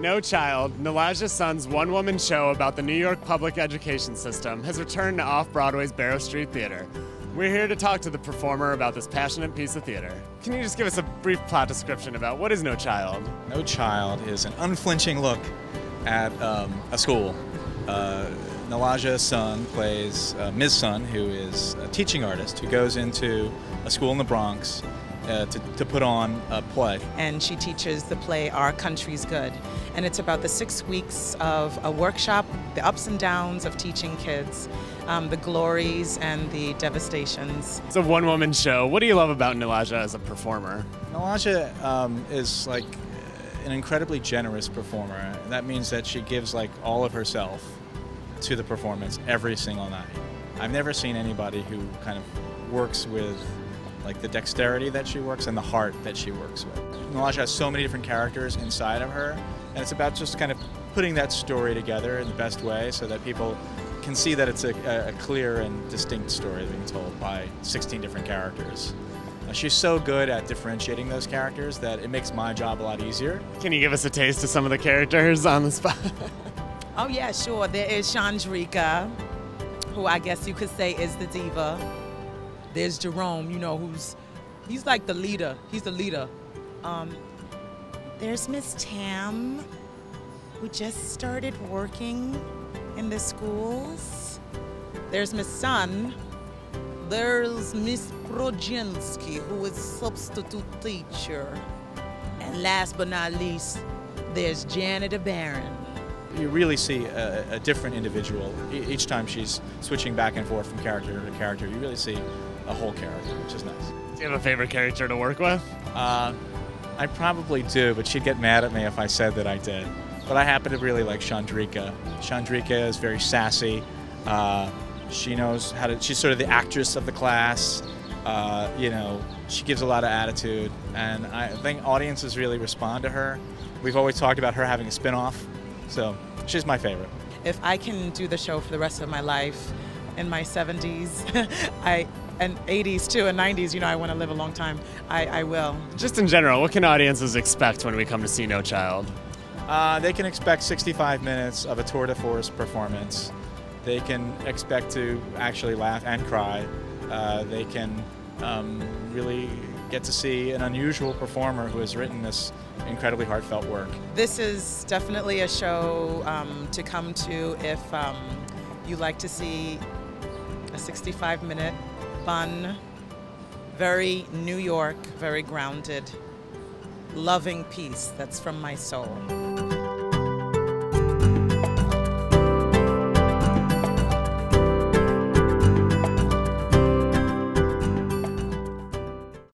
No Child, Nilaja Sun's one-woman show about the New York public education system, has returned to off-Broadway's Barrow Street Theater. We're here to talk to the performer about this passionate piece of theater. Can you just give us a brief plot description about what is No Child? No Child is an unflinching look at a school. Nilaja Sun plays Ms. Sun, who is a teaching artist who goes into a school in the Bronx to put on a play. And she teaches the play Our Country's Good. And it's about the 6 weeks of a workshop, the ups and downs of teaching kids, the glories and the devastations. It's a one-woman show. What do you love about Nilaja as a performer? Nilaja is like an incredibly generous performer. That means that she gives like all of herself to the performance every single night. I've never seen anybody who kind of works with like the dexterity that she works and the heart that she works with. Nilaja has so many different characters inside of her, and it's about just kind of putting that story together in the best way so that people can see that it's a clear and distinct story being told by 16 different characters. She's so good at differentiating those characters that it makes my job a lot easier. Can you give us a taste of some of the characters on the spot? Oh yeah, sure. There is Chandrika, who I guess you could say is the diva. There's Jerome, you know, he's like the leader. He's the leader. There's Miss Tam, who just started working in the schools. There's Miss Sun. There's Miss Projinsky, who is substitute teacher. And last but not least, there's Janitor Barron. You really see a different individual each time she's switching back and forth from character to character. You really see a whole character, which is nice. Do you have a favorite character to work with? I probably do, but she'd get mad at me if I said that I did. But I happen to really like Chandrika. Chandrika is very sassy. She knows how to, she's sort of the actress of the class. You know, she gives a lot of attitude, and I think audiences really respond to her. We've always talked about her having a spin-off, so she's my favorite. If I can do the show for the rest of my life, in my 70s, and 80s too, and 90s, you know, I want to live a long time, I will. Just in general, what can audiences expect when we come to see No Child? They can expect 65 minutes of a tour de force performance. They can expect to actually laugh and cry. They can really get to see an unusual performer who has written this incredibly heartfelt work. This is definitely a show to come to if you like to see a 65-minute, fun, very New York, very grounded, loving piece that's from my soul.